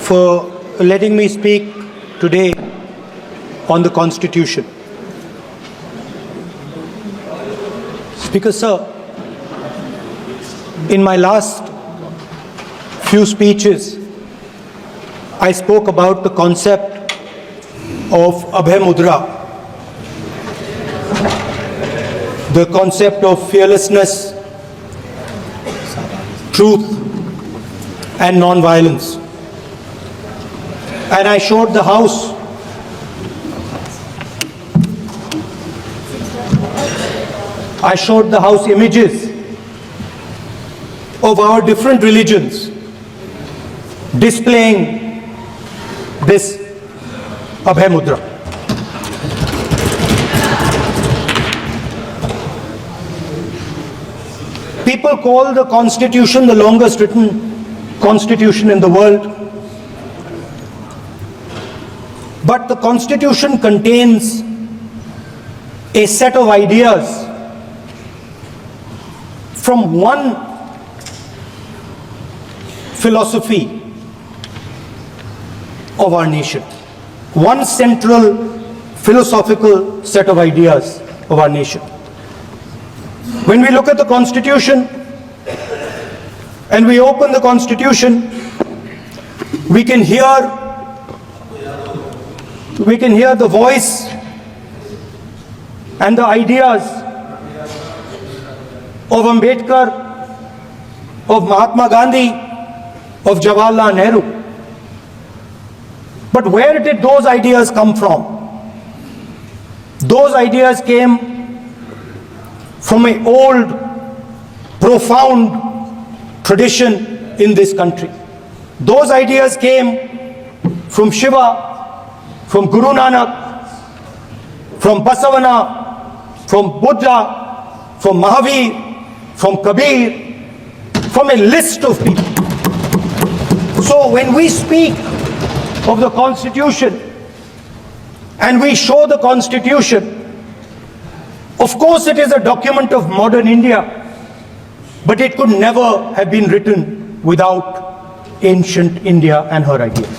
for letting me speak today on the Constitution. Speaker Sir, in my last few speeches, I spoke about the concept of Abhay Mudra, the concept of fearlessness, truth, and non-violence. And I showed the House images of our different religions displaying this Abhay Mudra. People call the Constitution the longest written Constitution in the world. But the Constitution contains a set of ideas from one philosophy of our nation, one central philosophical set of ideas of our nation. When we look at the Constitution and we open the Constitution, we can hear the voice and the ideas of Ambedkar, of Mahatma Gandhi, of Jawaharlal Nehru. But where did those ideas come from? Those ideas came from an old, profound tradition in this country. Those ideas came from Shiva, from Guru Nanak, from Basavana, from Buddha, from Mahavir, from Kabir, from a list of people. So when we speak of the Constitution and we show the Constitution, of course it is a document of modern India, but it could never have been written without ancient India and her ideas.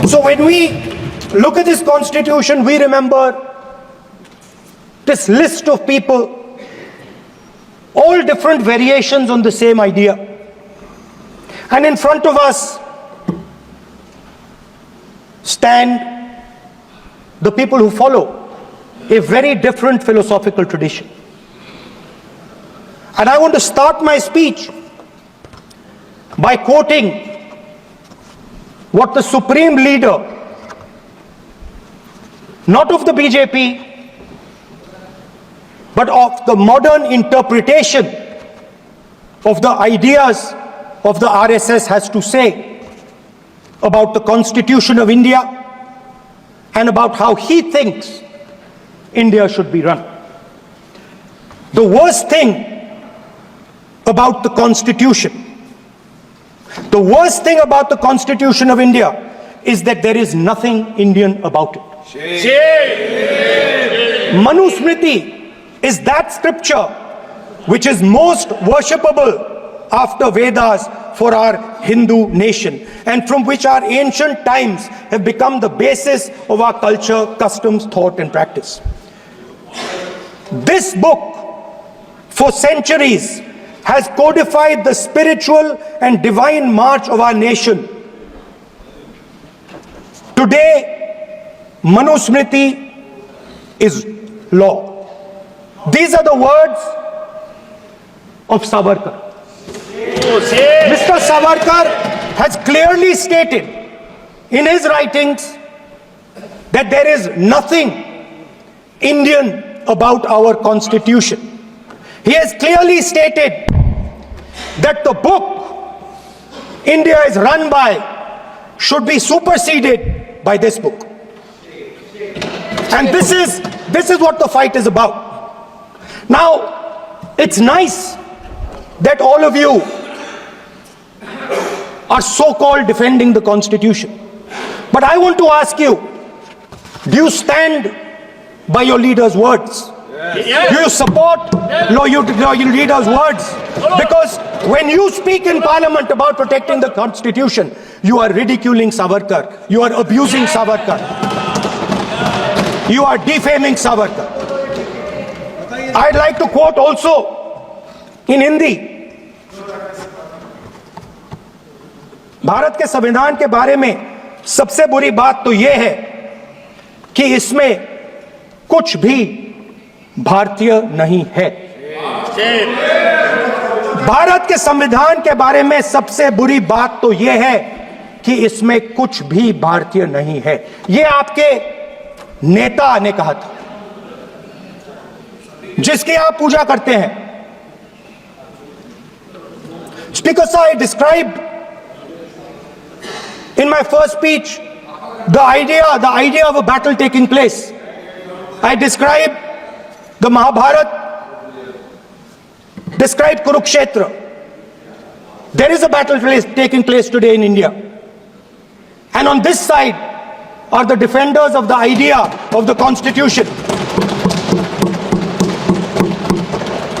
So when we look at this Constitution, we remember this list of people, all different variations on the same idea. And in front of us stand the people who follow a very different philosophical tradition. And I want to start my speech by quoting what the supreme leader, not of the BJP, but of the modern interpretation of the ideas of the RSS has to say about the Constitution of India and about how he thinks India should be run. The worst thing about the Constitution, the worst thing about the Constitution of India is that there is nothing Indian about it. Manusmriti is that scripture which is most worshipable after Vedas for our Hindu nation, and from which our ancient times have become the basis of our culture, customs, thought and practice. This book, for centuries, has codified the spiritual and divine march of our nation. Today, Manusmriti is law. These are the words of Savarkar. Mr. Savarkar has clearly stated in his writings that there is nothing Indian about our Constitution. He has clearly stated that the book India is run by should be superseded by this book. And this is what the fight is about. Now, it's nice that all of you are so-called defending the Constitution. But I want to ask you, do you stand by your leader's words? Do you support your leader's words? Because when you speak in parliament about protecting the constitution, you are ridiculing Savarkar. You are abusing Savarkar. You are defaming Savarkar. I'd like to quote also in Hindi. Bharat के संविधान के बारे में सबसे बुरी बात तो यह है कि इसमें कुछ भी भारतीय नहीं है। भारत के संविधान के बारे में सबसे बुरी बात तो यह है कि इसमें कुछ भी भारतीय नहीं है। यह आपके नेता ने कहा था, जिसकी आप पूजा करते हैं। स्पीकर साहब, I described in my first speech the idea of a battle taking place. I described the Mahabharata, described Kurukshetra. There is a battle taking place today in India. And on this side are the defenders of the idea of the Constitution.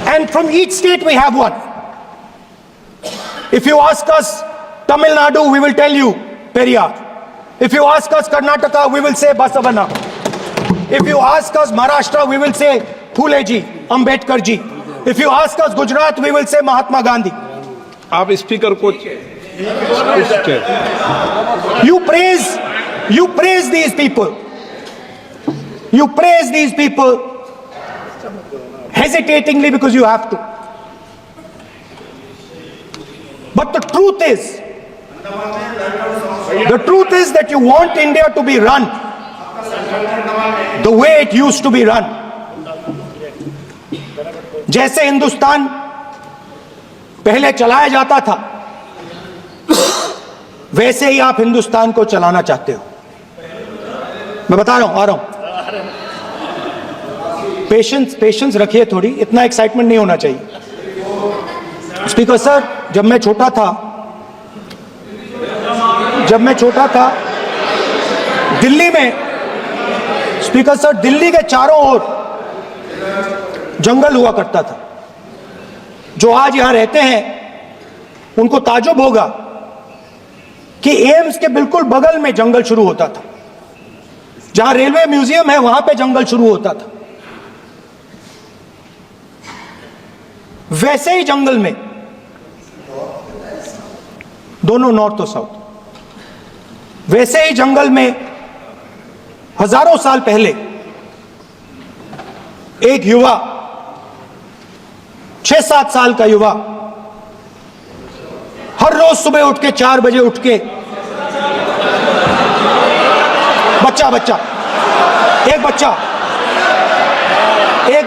And from each state we have one. If you ask us Tamil Nadu, we will tell you Periyar. If you ask us Karnataka, we will say Basavana. If you ask us Maharashtra, we will say Phule ji, Ambedkar ji. If you ask us Gujarat, we will say Mahatma Gandhi. आप speaker को You praise these people. You praise these people hesitatingly because you have to. But the truth is that you want India to be run the way it used to be run. जैसे हिंदुस्तान पहले चलाया जाता था, वैसे ही आप हिंदुस्तान को चलाना चाहते हो। मैं बता रहा हूं, आ रहा हूं। पेशेंस रखिए थोड़ी, इतना एक्साइटमेंट नहीं होना चाहिए। स्पीकर सर, जब मैं छोटा था दिल्ली में, स्पीकर सर, दिल्ली के चारों ओर जंगल हुआ करता था। जो आज यहां रहते हैं उनको ताजुब होगा कि एम्स के बिल्कुल बगल में जंगल शुरू होता था। जहां रेलवे म्यूजियम है वहां पे जंगल शुरू होता था। वैसे ही जंगल में, दोनों नॉर्थ और साउथ, वैसे ही जंगल में हजारों साल पहले एक युवा, 6-7 साल का युवा, हर रोज सुबह उठ के 4 बजे उठ के, एक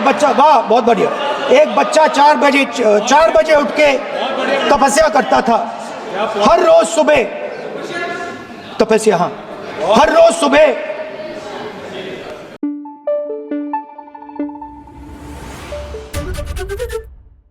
बच्चा, वाह बहुत बढ़िया, एक बच्चा 4 बजे उठ के तपस्या करता था। हर रोज सुबह तपस्या, हर रोज सुबह